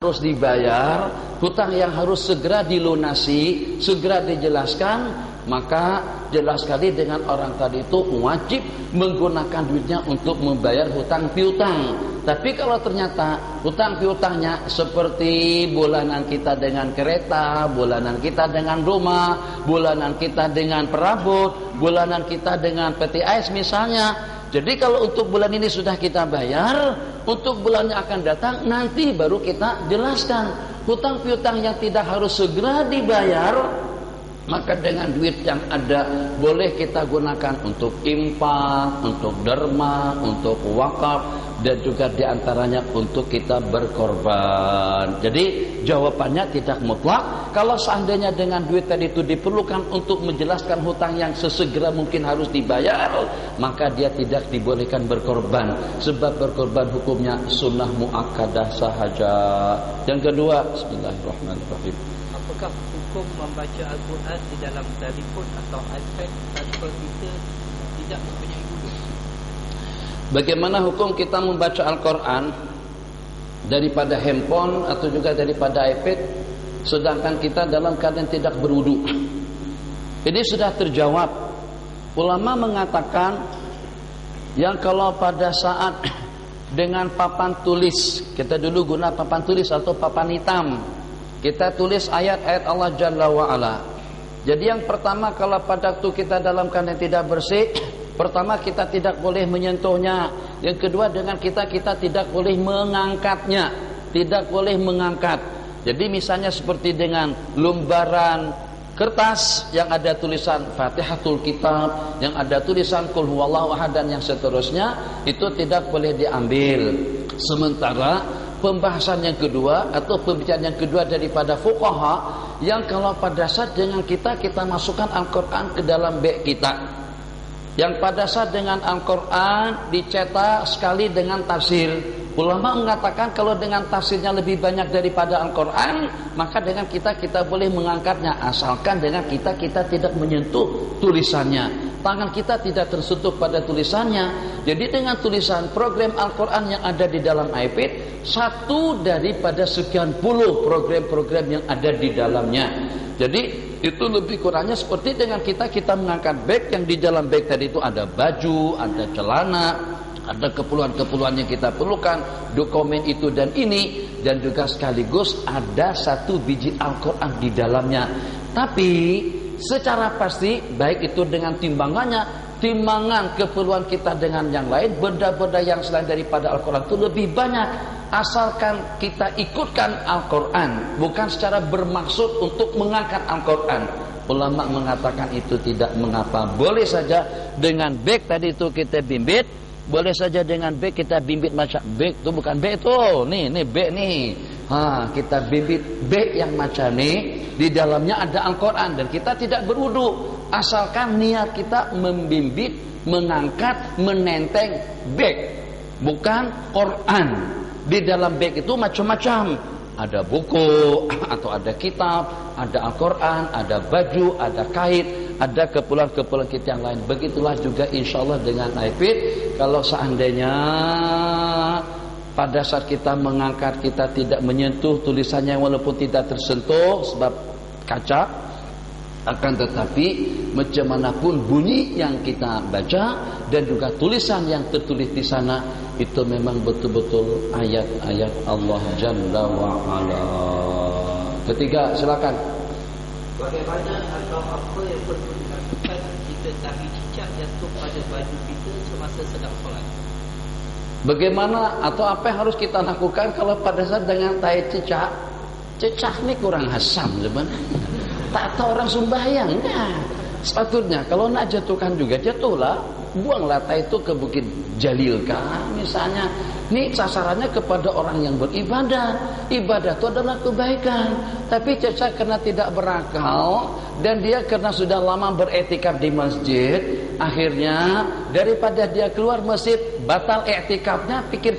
harus dibayar, hutang yang harus segera dilunasi, segera dijelaskan, maka jelas sekali dengan orang tadi itu wajib menggunakan duitnya untuk membayar hutang piutang. Tapi kalau ternyata hutang piutangnya seperti bulanan kita dengan kereta, bulanan kita dengan rumah, bulanan kita dengan perabot, bulanan kita dengan PTS misalnya. Jadi kalau untuk bulan ini sudah kita bayar, untuk bulan yang akan datang nanti baru kita jelaskan. Hutang piutang yang tidak harus segera dibayar, maka dengan duit yang ada boleh kita gunakan untuk infak, untuk derma, untuk wakaf, dan juga diantaranya untuk kita berkorban. Jadi jawabannya tidak mutlak. Kalau seandainya dengan duit tadi itu diperlukan untuk menjelaskan hutang yang sesegera mungkin harus dibayar, maka dia tidak dibolehkan berkorban, sebab berkorban hukumnya sunnah muakkadah sahaja. Yang kedua, bismillahirrahmanirrahim. Apakah hukum membaca Al-Quran di dalam telefon atau iPad tanpa kita tidak mempunyai guru? Bagaimana hukum kita membaca Al-Quran daripada handphone atau juga daripada iPad sedangkan kita dalam keadaan tidak berwudu? Ini sudah terjawab. Ulama mengatakan yang kalau pada saat dengan papan tulis, kita dulu guna papan tulis atau papan hitam, kita tulis ayat-ayat Allah Jalla wa'ala. Jadi yang pertama, kalau pada waktu kita dalam keadaan tidak bersih, pertama kita tidak boleh menyentuhnya. Yang kedua, dengan kita tidak boleh mengangkatnya, tidak boleh mengangkat. Jadi misalnya seperti dengan lembaran kertas yang ada tulisan Fatihatul Kitab, yang ada tulisan Qul huwallahu ahad dan yang seterusnya, itu tidak boleh diambil. Sementara pembahasan yang kedua atau pembicaraan yang kedua daripada fuqaha, yang kalau pada saat dengan kita masukkan Al-Quran ke dalam beg kita, yang pada saat dengan Al-Quran dicetak sekali dengan tafsir. Ulama mengatakan kalau dengan tafsirnya lebih banyak daripada Al-Quran, maka dengan kita boleh mengangkatnya, asalkan dengan kita tidak menyentuh tulisannya. Tangan kita tidak tersentuh pada tulisannya. Jadi dengan tulisan program Al-Quran yang ada di dalam iPad, satu daripada sekian puluh program-program yang ada di dalamnya. Jadi itu lebih kurangnya seperti dengan kita mengangkat bag, yang di dalam bag tadi itu ada baju, ada celana, ada keperluan-keperluan yang kita perlukan, dokumen itu dan ini, dan juga sekaligus ada satu biji Al-Quran di dalamnya. Tapi secara pasti, baik itu dengan timbangan keperluan kita dengan yang lain, benda-benda yang selain daripada Al-Quran itu lebih banyak, asalkan kita ikutkan Al-Quran, bukan secara bermaksud untuk mengangkat Al-Quran. Ulama mengatakan itu tidak mengapa, boleh saja dengan beg tadi itu kita bimbit, boleh saja dengan beg kita bimbit macam beg itu bukan beg itu, nih beg nih. Kita bimbit beg yang macam nih, di dalamnya ada Al-Quran dan kita tidak berwudu, asalkan niat kita membimbit, mengangkat, menenteng beg, bukan Quran. Di dalam beg itu macam-macam, ada buku atau ada kitab, ada Al-Quran, ada baju, ada kait, ada keperluan-keperluan kita yang lain. Begitulah juga insya Allah dengan iPad. Kalau seandainya pada saat kita mengangkat kita tidak menyentuh tulisannya walaupun tidak tersentuh sebab kaca, akan tetapi macam manapun bunyi yang kita baca dan juga tulisan yang tertulis di sana, itu memang betul-betul ayat-ayat Allah Jalla wa'ala. Ketiga, silakan. Bagaimana atau apa yang perlu dilakukan jika tahi cicak jatuh pada baju kita semasa sedang solat? Bagaimana atau apa yang harus kita lakukan kalau pada saat dengan tahi cicak? Cicak ini kurang hasam sebenarnya. Tak tahu orang sembahyang. Sepatutnya kalau nak jatuhkan juga jatuhlah, buanglah tahi itu ke Bukit Jalil kan misalnya. Ini sasarannya kepada orang yang beribadah. Ibadah itu adalah kebaikan. Tapi cicak karena tidak berakal dan dia karena sudah lama beretikaf di masjid, akhirnya daripada dia keluar masjid batal iktikafnya, pikir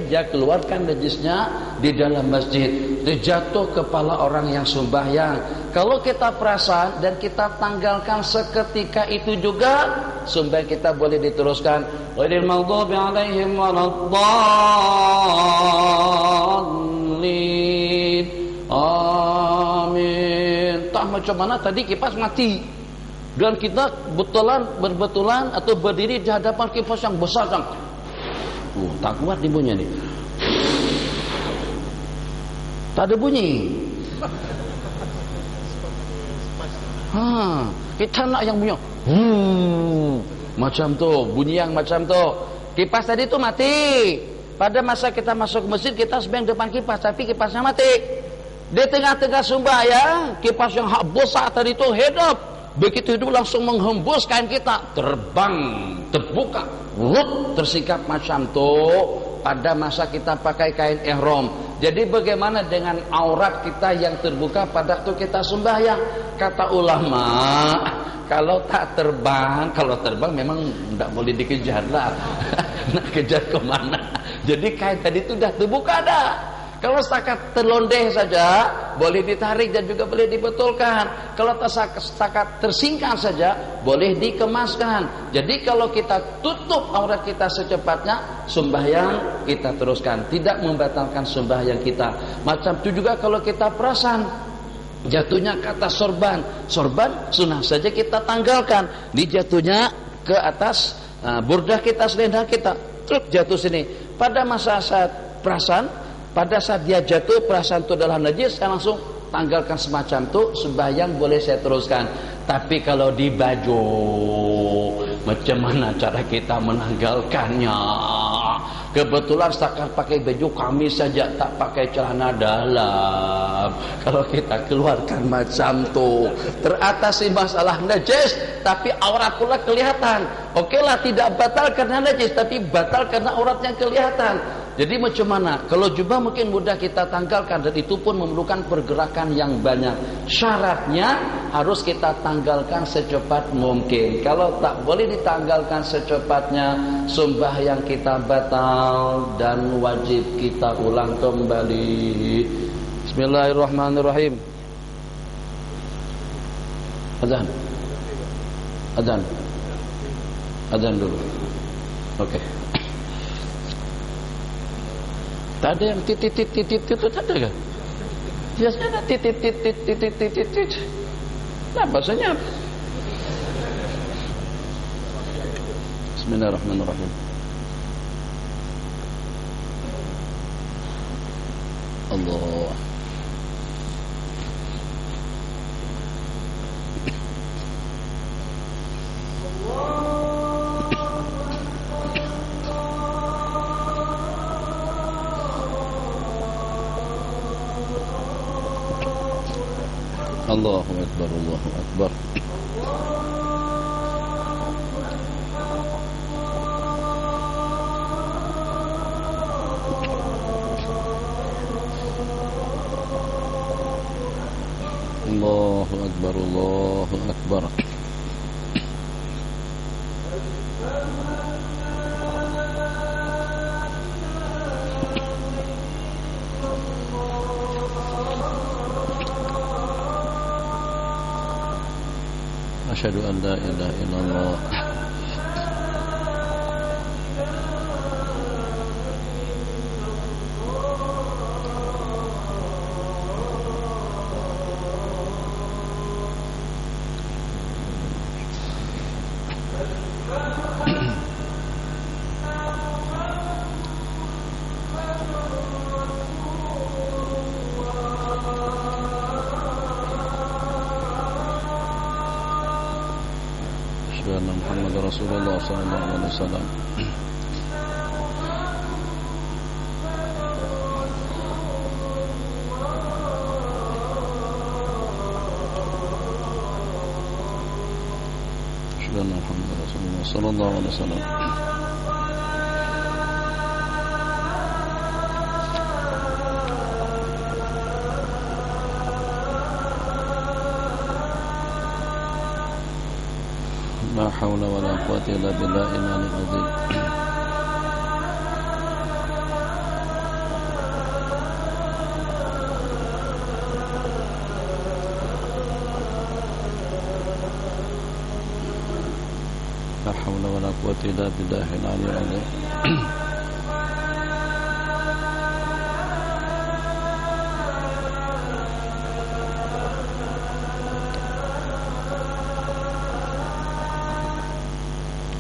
dia keluarkan najisnya di dalam masjid, terjatuh kepala orang yang sembahyang. Kalau kita perasan dan kita tanggalkan seketika itu juga, sembahyang kita boleh diteruskan. Ghairil maghdubi alaihim waladdallin. Amin. Tak macam mana tadi kipas mati. Dan kita berbetulan atau berdiri di hadapan kipas yang besar kan. Tak kuat ni bunyi ni. Tak ada bunyi. Kita nak yang bunyi. Macam tu, bunyi yang macam tu. Kipas tadi tu mati. Pada masa kita masuk ke masjid, kita sebenarnya depan kipas, tapi kipasnya mati. Di tengah-tengah sembahyang, kipas yang hak besar tadi tu hidup. Begitu hidup langsung menghembus kain kita, terbang, terbuka, tersikap macam tu. Pada masa kita pakai kain ihram. Jadi bagaimana dengan aurat kita yang terbuka pada waktu kita sembahyang? Kata ulama, kalau terbang memang tidak boleh dikejar lah. Nak kejar ke mana? Jadi kain tadi itu dah terbuka dah. Kalau setakat terlondeh saja boleh ditarik dan juga boleh dibetulkan. Kalau setakat tersingkap saja boleh dikemaskan. Jadi kalau kita tutup aurat kita secepatnya, sembahyang kita teruskan, tidak membatalkan sembahyang kita. Macam itu juga kalau kita perasan jatuhnya ke atas sorban sunnah saja kita tanggalkan. Dijatuhnya ke atas burdah kita, selendang kita, truk jatuh sini. Pada masa saat perasan, pada saat dia jatuh perasaan itu adalah najis, saya langsung tanggalkan semacam itu, sembahyang boleh saya teruskan. Tapi kalau di baju, macam mana cara kita menanggalkannya? Kebetulan setakat pakai baju kamis saja, tak pakai celana dalam. Kalau kita keluarkan macam tu, teratasi masalah najis, tapi aurat pula kelihatan. Okeylah, tidak batal karena najis, tapi batal karena auratnya kelihatan. Jadi macam mana? Kalau jubah mungkin mudah kita tanggalkan, dan itu pun memerlukan pergerakan yang banyak. Syaratnya harus kita tanggalkan secepat mungkin. Kalau tak boleh ditanggalkan secepatnya, sembahyang kita batal dan wajib kita ulang kembali. Bismillahirrahmanirrahim. Azan dulu. Okey. Tak ada yang titit itu tak ada kan? Biasanya ada titit. Nah, bahasanya Bismillahirrahmanirrahim. Allah. Allahu Akbar, Allahu Akbar. Allahu Akbar, Allahu Akbar. Asyhadu an la ilaha illallah. Muhammad Rasulullah sallallahu alaihi wasallam. Asyhadu anna Muhammadar Rasulullah sallallahu alaihi wasallam. La haula wala quwwata illa billahil aliyyil azim. La haula wala quwwata illa billahil aliyyil azim.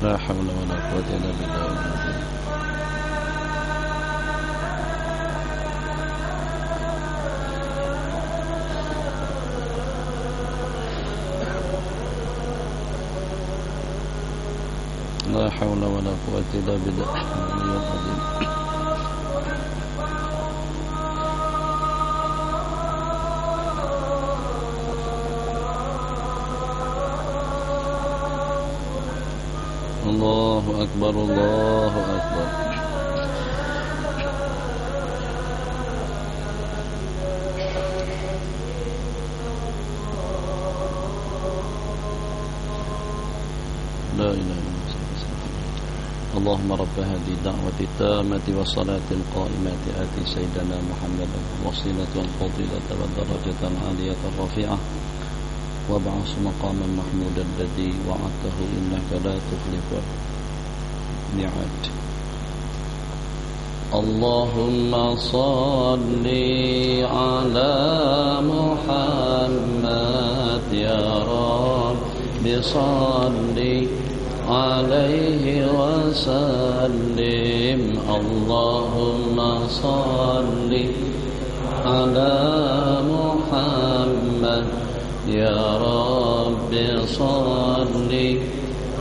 لا حول ولا قوة إلا بالله. لا حول ولا قوة إلا بالله العلي العظيم. الله أكبر الله أكبر. لا إله إلا الله. اللهم رب هذه الدعوة التامة والصلاة القائمة آتي سيدنا محمدا الوسيلة والفضيلة والدرجة العالية الرفيعة وابعث مقاما محمودا الذي وعدته إنك لا تخلف الميعاد. اللهم صل على محمد يا رب صل عليه وسلم. اللهم صل على محمد يا رب صل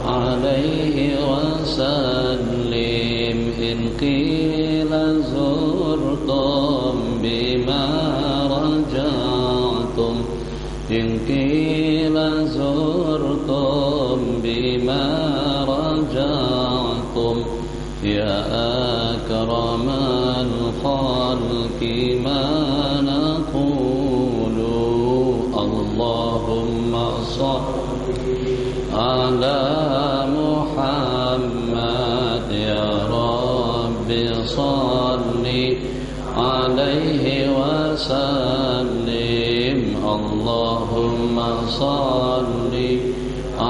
عليه وسلم. إن قيل زرتم بما رجعتم إن قيل زرتم بما رجعتم يا أكرم الخلق ما نقول. اللهم صل على محمد يا رب صل عليه وسلم. اللهم صل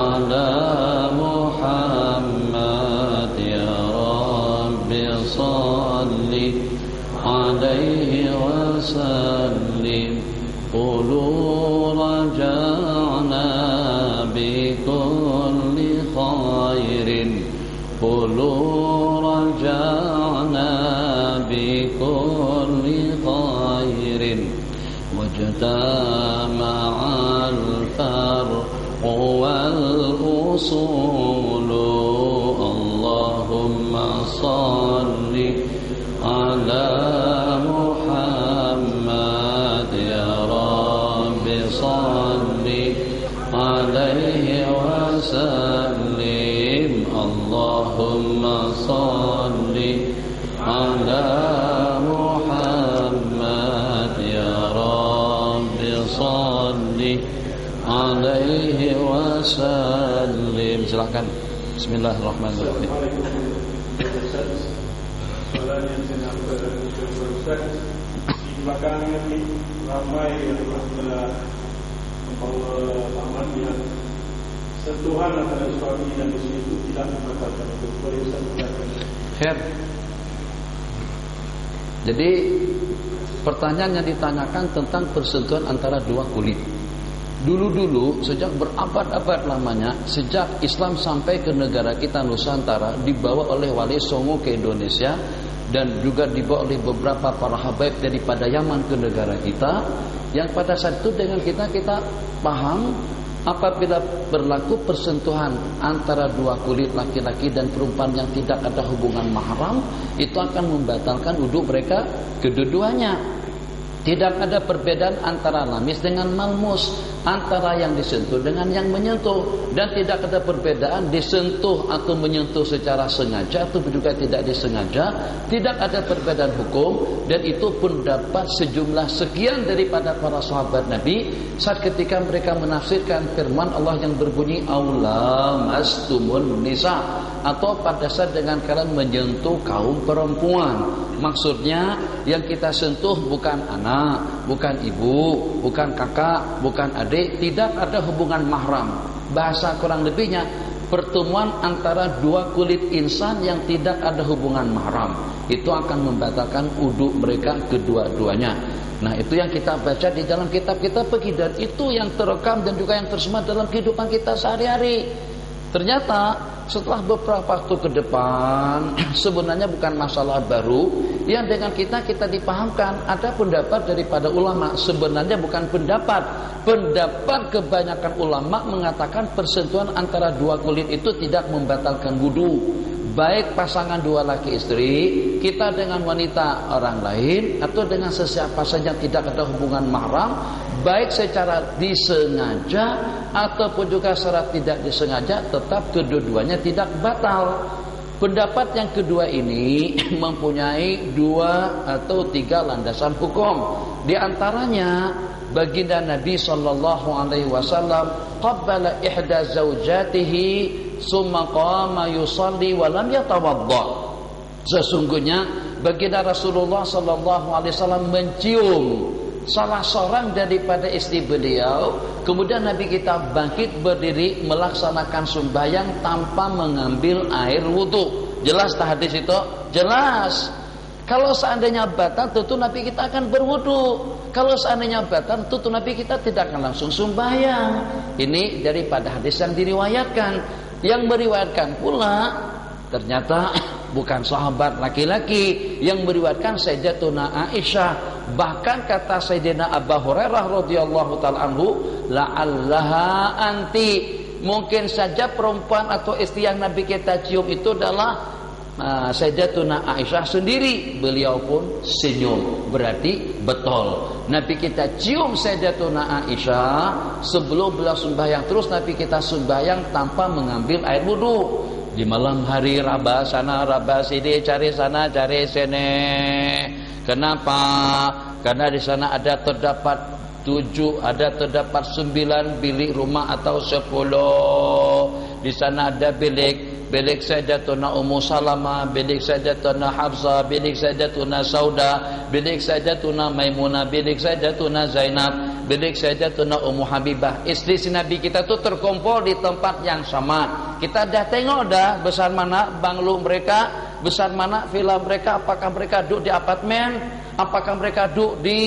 على محمد يا رب صل عليه وسلم. قولوا رجعنا بكل خير قولوا رجعنا بكل خير واجتمع الفرق والأصول. اللهم صل على محمد يا رب صل عليه وسلم. اللهم صل على محمد يا رب صل عليه وسلم. Silakan. Bismillahirrahmanirrahim. Di belakang ini ramai yang telah membawa yang sentuhan antara suami dan istri itu tidak membatalkan itu. Khair. Jadi pertanyaan yang ditanyakan tentang persentuhan antara dua kulit. Dulu-dulu sejak berabad-abad lamanya, sejak Islam sampai ke negara kita Nusantara, dibawa oleh Wali Songo ke Indonesia dan juga dibawa oleh beberapa para habaib daripada Yaman ke negara kita, yang pada saat itu dengan kita paham apabila berlaku persentuhan antara dua kulit laki-laki dan perempuan yang tidak ada hubungan mahram, itu akan membatalkan wudu mereka kedua-duanya. Tidak ada perbedaan antara lamis dengan malmus, antara yang disentuh dengan yang menyentuh, dan tidak ada perbedaan disentuh atau menyentuh secara sengaja atau juga tidak disengaja. Tidak ada perbedaan hukum, dan itu pun dapat sejumlah sekian daripada para sahabat Nabi saat ketika mereka menafsirkan firman Allah yang berbunyi aula mastumun nisa, atau pada saat dengan kalian menyentuh kaum perempuan. Maksudnya yang kita sentuh bukan anak, bukan ibu, bukan kakak, bukan adik, tidak ada hubungan mahram. Bahasa kurang lebihnya pertemuan antara dua kulit insan yang tidak ada hubungan mahram, itu akan membatalkan wudu mereka kedua-duanya. Nah, itu yang kita baca di dalam kitab kita pergi, dan itu yang terekam dan juga yang tersemat dalam kehidupan kita sehari-hari. Ternyata setelah beberapa waktu ke depan, sebenarnya bukan masalah baru yang dengan kita dipahamkan. Ada pendapat daripada ulama, sebenarnya bukan pendapat kebanyakan ulama mengatakan persentuhan antara dua kulit itu tidak membatalkan wudu. Baik pasangan dua laki istri, kita dengan wanita orang lain, atau dengan sesiapa saja tidak ada hubungan mahram, baik secara disengaja ataupun juga secara tidak disengaja, tetap kedua-duanya tidak batal. Pendapat yang kedua ini mempunyai 2 atau 3 landasan hukum. Di antaranya baginda Nabi SAW qabbala ihda zaujatihi summa qama yusalli wa lam yatawadda. Sesungguhnya baginda Rasulullah SAW mencium salah seorang daripada istri beliau, kemudian Nabi kita bangkit berdiri melaksanakan sembahyang tanpa mengambil air wudu. Jelas tak hadis itu? Jelas. Kalau seandainya batal, tentu Nabi kita akan berwudu. Kalau seandainya batal, tentu Nabi kita tidak akan langsung sembahyang. Ini daripada hadis yang diriwayatkan. Yang meriwayatkan pula ternyata bukan sahabat laki-laki, yang meriwayatkan Sayyidatuna Aisyah. Bahkan kata Sayyidina Abu Hurairah radhiyallahu taala anhu, la'allaha anti, mungkin saja perempuan atau istri yang Nabi kita cium itu adalah Sayyidatuna Aisyah sendiri. Beliau pun senyum, berarti betul Nabi kita cium Sayyidatuna Aisyah sebelum beliau sembahyang. Terus Nabi kita sembahyang tanpa mengambil air wudu. Di malam hari raba sana raba sini, cari sana cari sini. Kenapa? Karena di sana ada terdapat 7, ada terdapat 9 bilik rumah atau 10. Di sana ada bilik Sayyidatuna Ummu Salamah, bilik Sayyidatuna Hafsah, bilik Sayyidatuna Sauda, bilik Sayyidatuna Maimunah, bilik Sayyidatuna Zainab, bilik Sayyidatuna Ummu Habibah. Istri si Nabi kita tuh terkumpul di tempat yang sama. Kita dah tengok dah besar mana banglo mereka, besar mana villa mereka. Apakah mereka duduk di apartemen, apakah mereka duduk di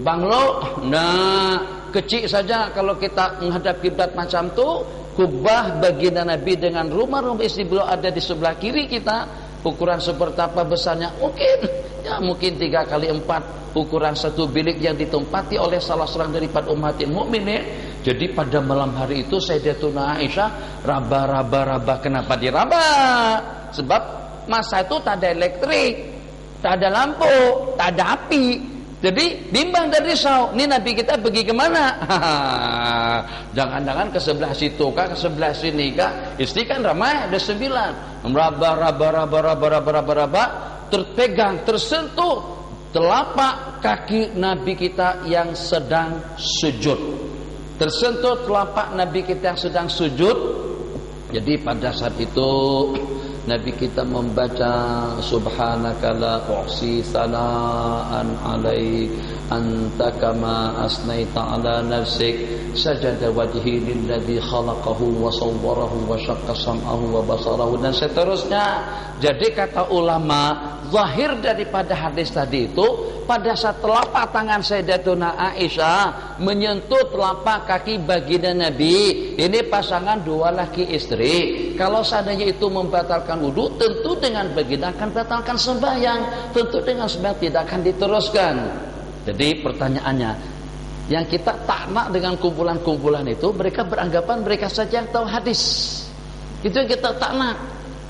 banglo. Nah, kecil saja kalau kita menghadap kiblat macam tu, kubah baginda Nabi dengan rumah-rumah istri beliau ada di sebelah kiri kita. Ukuran seperti apa besarnya? Mungkin 3x4 ukuran satu bilik yang ditempati oleh salah seorang daripada ummatil mukminin. Jadi pada malam hari itu Sayyidatuna Aisyah raba. Kenapa diraba? Sebab masa itu tak ada elektrik, tak ada lampu, tak ada api. Jadi bimbang dan risau. Ini Nabi kita pergi kemana? Jangan-jangan ke sebelah situ kah, ke sebelah sini kah? Istri kan ramai, ada 9. Raba. Terpegang, tersentuh telapak kaki Nabi kita yang sedang sujud. Tersentuh telapak Nabi kita yang sedang sujud. Jadi pada saat itu Nabi kita membaca subhanaka la uhsi sana'an alaik anta kama asnaita ala nafsik sajada wajhi lilladzi khalaqahu wa sawwarahu wa syaqqa sam'ahu wa basarahu, dan seterusnya. Jadi kata ulama, zahir daripada hadis tadi itu, pada saat telapak tangan Sayyidatuna Aisyah menyentuh telapak kaki baginda Nabi, ini pasangan 2 laki istri. Kalau seandainya itu membatalkan wudu, tentu dengan baginda akan batalkan sembahyang, tentu dengan sembahyang tidak akan diteruskan. Jadi pertanyaannya, yang kita tak nak dengan kumpulan-kumpulan itu, mereka beranggapan mereka saja yang tahu hadis. Itu yang kita tak nak.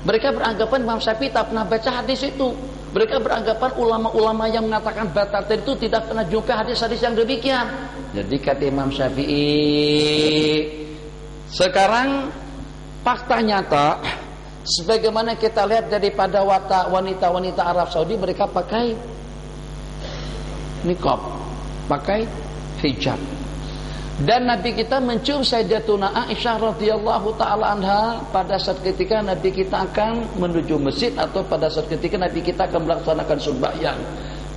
Mereka beranggapan Imam Syafi'i tak pernah baca hadis itu. Mereka beranggapan ulama-ulama yang mengatakan batal itu tidak pernah jumpa hadis-hadis yang demikian. Jadi kata Imam Syafi'i, sekarang fakta nyata, sebagaimana kita lihat daripada wanita-wanita Arab Saudi, mereka pakai niqab, pakai hijab. Dan Nabi kita mencium Sayyidatuna Aisyah radhiyallahu taala anha pada saat ketika Nabi kita akan menuju masjid, atau pada saat ketika Nabi kita akan melaksanakan sembahyang.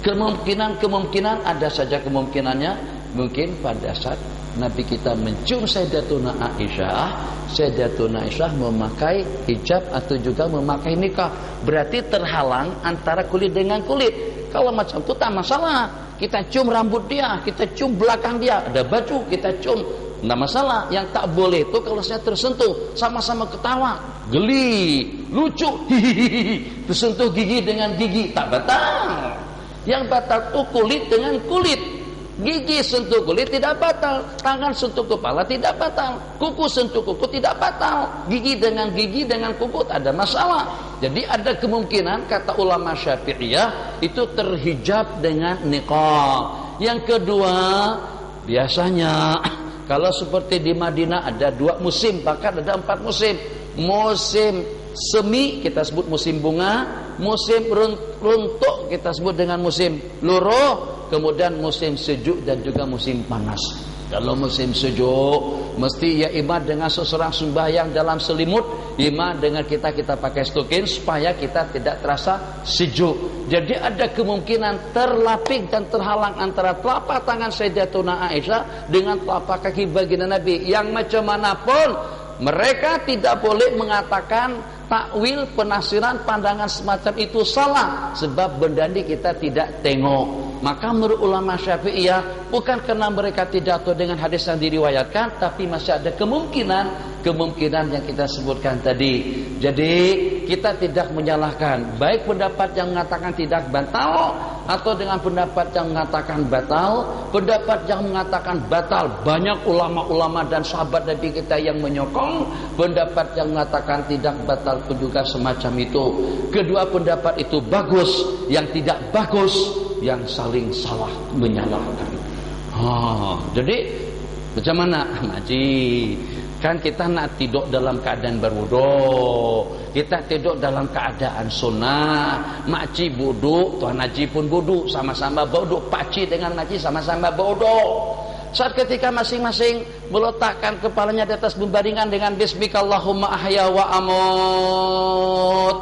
Kemungkinan ada saja kemungkinannya, mungkin pada saat Nabi kita mencium Sayyidatuna Aisyah memakai hijab atau juga memakai nikah. Berarti terhalang antara kulit dengan kulit. Kalau macam itu tak masalah. Kita cium rambut dia, kita cium belakang dia, ada baju, kita cium Nggak masalah. Yang tak boleh itu kalau saya tersentuh, sama-sama ketawa, geli, lucu, hihihi, tersentuh gigi dengan gigi, tak batal. Yang batal itu kulit dengan kulit. Gigi sentuh kulit tidak batal, tangan sentuh kepala tidak batal, kuku sentuh kuku tidak batal, gigi dengan kuku tak ada masalah. Jadi ada kemungkinan kata ulama Syafi'iyah itu terhijab dengan niqab. Yang kedua, biasanya kalau seperti di Madinah ada 2 musim, bahkan ada 4 musim. Musim semi kita sebut musim bunga, musim runtuk kita sebut dengan musim luruh, kemudian musim sejuk dan juga musim panas. Kalau musim sejuk mesti ya imam dengan seseorang sembahyang dalam selimut, imam dengan kita pakai stokin supaya kita tidak terasa sejuk. Jadi ada kemungkinan terlapik dan terhalang antara telapak tangan Sayyidatuna Aisyah dengan telapak kaki baginda Nabi. Yang macam manapun mereka tidak boleh mengatakan takwil, penafsiran, pandangan semacam itu salah, sebab benda ini kita tidak tengok. Maka menurut ulama Syafi'iyah, bukan karena mereka tidak tahu dengan hadis yang diriwayatkan, tapi masih ada kemungkinan yang kita sebutkan tadi. Jadi kita tidak menyalahkan baik pendapat yang mengatakan tidak batal atau dengan pendapat yang mengatakan batal. Pendapat yang mengatakan batal banyak ulama-ulama dan sahabat Nabi kita yang menyokong. Pendapat yang mengatakan tidak batal pun juga semacam itu. Kedua pendapat itu bagus. Yang tidak bagus, yang saling salah menyalahkan. Jadi macam mana Haji? Kan kita nak tidur dalam keadaan berwudu, kita tidur dalam keadaan sunnah. Makcik wudu, Tuan Haji pun wudu, sama-sama wudu. Pakcik dengan makcik sama-sama wudu. Saat ketika masing-masing meletakkan kepalanya di atas pembaringan dengan bismikallahumma ahya wa amut,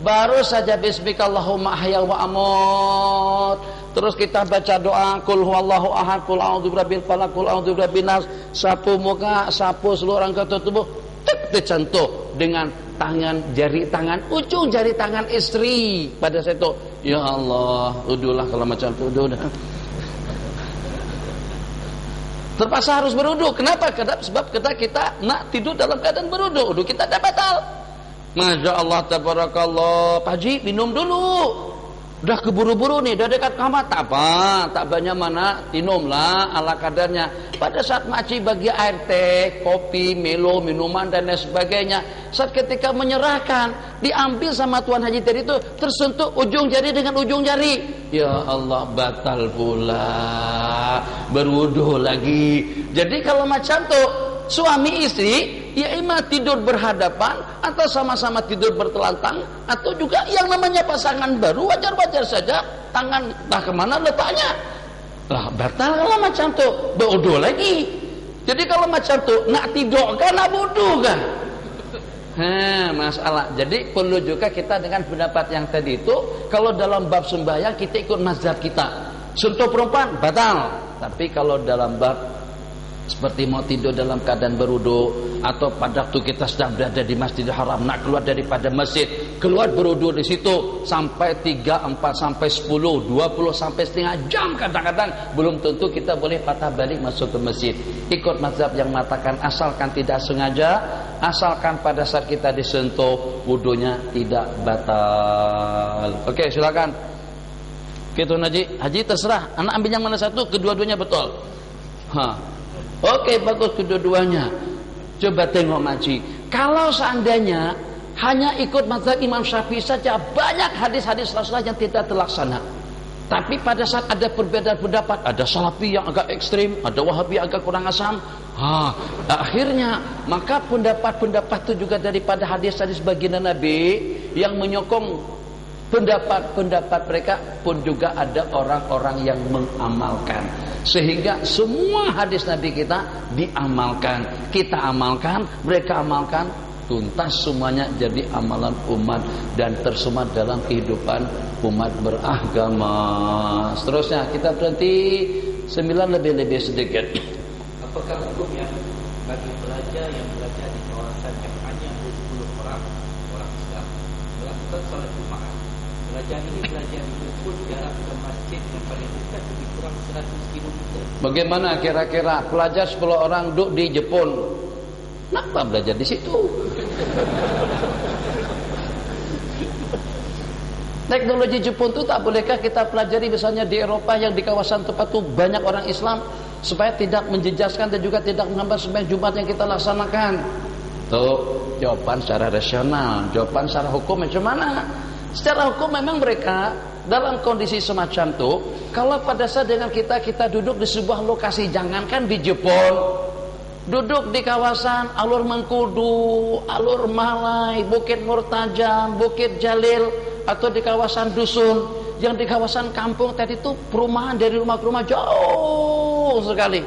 baru saja bismikallahumma ahya wa amut, terus kita baca doa qul huwallahu ahad, qul a'udzu birabbil falaq, qul a'udzu birabbin nas, sapu muka, sapu seluruh anggota tubuh, tercentuh dengan jari tangan, ujung jari tangan istri pada saat itu. Ya Allah, udulah kalau macam itu udah. Terpaksa harus berwudu. Kenapa? Sebab kita nak tidur dalam keadaan berwudu. Wudu kita dah batal. Masya Allah, tabarakallah. Pak Haji, minum dulu. Udah keburu-buru nih, udah dekat kamar. Tak apa, tak banyak mana, minumlah ala kadarnya. Pada saat makcik bagi air teh, kopi, milo, minuman dan lain sebagainya, saat ketika menyerahkan, diambil sama Tuan Haji tadi itu, tersentuh ujung jari dengan ujung jari. Ya Allah, batal pula. Berwudu lagi. Jadi kalau macam tuh, suami istri ya imam tidur berhadapan atau sama-sama tidur bertelantang, atau juga yang namanya pasangan baru wajar-wajar saja tangan entah kemana letaknya. Lah batal kalau macam tu, berwudu lagi. Jadi kalau macam tu nak tidur kan nak wudu kan? Masalah. Jadi perlu juga kita dengan pendapat yang tadi itu, kalau dalam bab sembahyang kita ikut mazhab kita. Sentuh perempuan batal. Tapi kalau dalam bab seperti mau tidur dalam keadaan berwudu, atau pada waktu kita sedang berada di Masjidil Haram, nak keluar daripada masjid, keluar berwudu di situ sampai 3, 4 sampai 10, 20 sampai setengah jam kadang-kadang, belum tentu kita boleh patah balik masuk ke masjid. Ikut mazhab yang mengatakan asalkan tidak sengaja, asalkan pada saat kita disentuh, wudunya tidak batal. Oke, silakan. Gitu Haji terserah. Anak ambil yang mana satu, kedua-duanya betul. Oke, bagus kedua-duanya. Coba tengok makcik. Kalau seandainya hanya ikut mazhab Imam Syafi'i saja, banyak hadis-hadis Rasulullah yang tidak terlaksana. Tapi pada saat ada perbedaan pendapat, ada Salafi yang agak ekstrim, ada Wahabi yang agak kurang asam. Akhirnya maka pendapat-pendapat itu juga daripada hadis-hadis baginda Nabi yang menyokong pendapat-pendapat mereka pun juga ada orang-orang yang mengamalkan, sehingga semua hadis Nabi kita diamalkan, kita amalkan, mereka amalkan, tuntas semuanya jadi amalan umat dan tersemat dalam kehidupan umat beragama. Seterusnya kita berhenti 9 lebih sedikit. Apakah hukumnya bagi pelajar yang belajar di kawasan yang hanya 20 orang Islam melakukan salat Jumaat Pelajar ini belajar dijemput jarak ke masjid yang paling dekat lebih kurang 100 km. Bagaimana kira-kira pelajar 10 orang duduk di Jepun? Kenapa belajar di situ? Teknologi Jepun itu tak bolehkah kita pelajari misalnya di Eropa yang di kawasan tempat itu banyak orang Islam, supaya tidak menjejaskan dan juga tidak menambah sembahyang Jumat yang kita laksanakan? Tuh jawaban secara rasional. Jawaban secara hukum macam mana? Secara hukum memang mereka dalam kondisi semacam itu, kalau pada saat dengan kita duduk di sebuah lokasi, jangankan di Jepun, duduk di kawasan Alur Mengkudu, Alur Malai, Bukit Murtajam, Bukit Jalil, atau di kawasan dusun, yang di kawasan kampung tadi itu perumahan dari rumah ke rumah jauh sekali.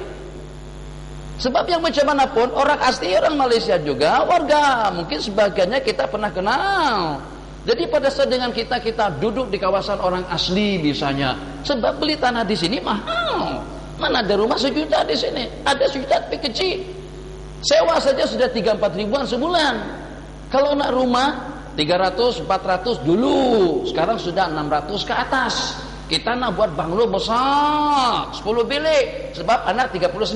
Sebab yang macam manapun, orang asli, orang Malaysia juga, warga mungkin sebagiannya kita pernah kenal. Jadi pada saat dengan kita duduk di kawasan orang asli misalnya, sebab beli tanah di sini mahal. Mana ada rumah 1 juta di sini? Ada 1 juta tapi kecil. Sewa saja sudah 3-4 ribuan sebulan. Kalau nak rumah 300, 400 dulu, sekarang sudah 600 ke atas. Kita nak buat banglo besar 10 bilik, sebab anak 39.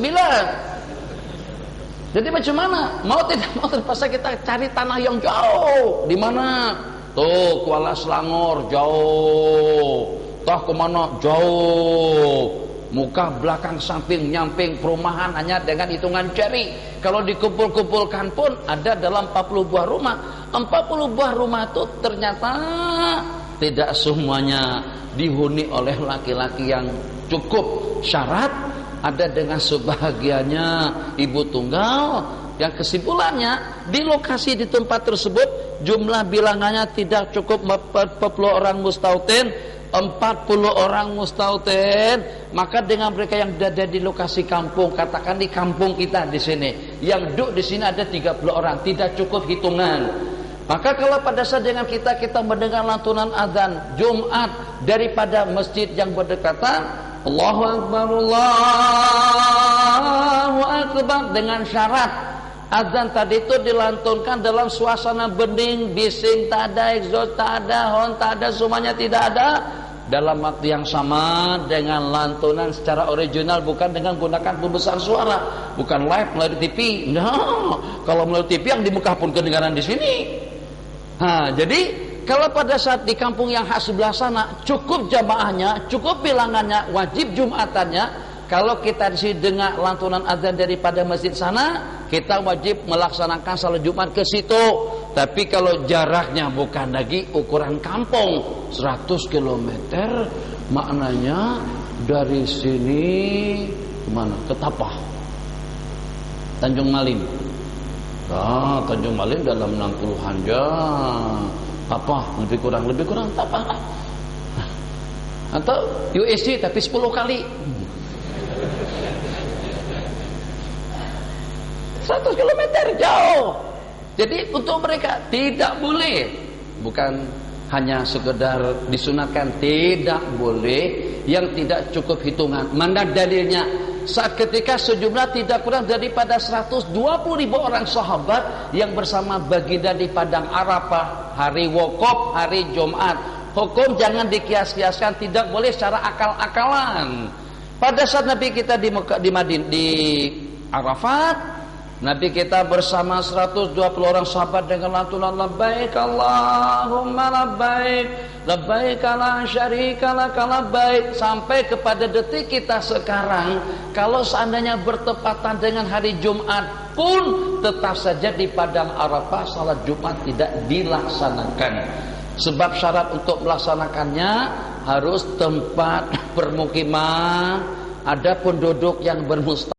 Jadi macam mana? Mau tidak mau terpaksa kita cari tanah yang jauh. Di mana? Tuh Kuala Selangor jauh. Toh kemana? Jauh. Muka belakang samping nyamping perumahan hanya dengan hitungan jari. Kalau dikumpul-kumpulkan pun ada dalam 40 buah rumah. 40 buah rumah itu ternyata tidak semuanya dihuni oleh laki-laki yang cukup syarat. Ada dengan sebahagiannya ibu tunggal. Yang kesimpulannya di lokasi di tempat tersebut jumlah bilangannya tidak cukup 40 orang mustautin, 40 orang mustautin. Maka dengan mereka yang ada di lokasi kampung, katakan di kampung kita di sini, yang duduk di sini ada 30 orang, tidak cukup hitungan. Maka kalau pada saat dengan kita mendengar lantunan azan Jumat daripada masjid yang berdekatan, Allahu Akbar, Allahu Akbar, dengan syarat azan tadi itu dilantunkan dalam suasana bening, bising, tak ada, exhaust tak ada, horn tak ada, semuanya tidak ada, dalam waktu yang sama dengan lantunan secara original, bukan dengan gunakan pembesar suara, bukan live melalui TV. Nah, kalau melalui TV yang di Mekah pun kedengaran di sini. Nah, jadi kalau pada saat di kampung yang khas sebelah sana cukup jamaahnya, cukup bilangannya, wajib Jumatannya. Kalau kita di sini dengar lantunan azan daripada masjid sana, kita wajib melaksanakan salat Jumat ke situ. Tapi kalau jaraknya bukan lagi ukuran kampung 100 km, maknanya dari sini kemana? Ke Tapah, Tanjung Malim. Tanjung Malim dalam 60-an jam. Apa? Lebih kurang Tapah. Atau USG tapi 10 kali. 100 km jauh. Jadi untuk mereka tidak boleh, bukan hanya sekedar disunatkan, tidak boleh yang tidak cukup hitungan. Mana dalilnya? Saat ketika sejumlah tidak kurang daripada 120.000 orang sahabat yang bersama baginda di padang Arafah, hari Wukuf, hari Jumat. Hukum jangan dikias-kiaskan, tidak boleh secara akal-akalan. Pada saat Nabi kita di Arafat, Nabi kita bersama 120 orang sahabat dengan lantunan labbaik Allahumma labbaik, labbaik la syarika lak labbaik, sampai kepada detik kita sekarang. Kalau seandainya bertepatan dengan hari Jumat pun tetap saja di padang Arafah salat Jumat tidak dilaksanakan. Sebab syarat untuk melaksanakannya harus tempat permukiman, ada penduduk yang bermustafa.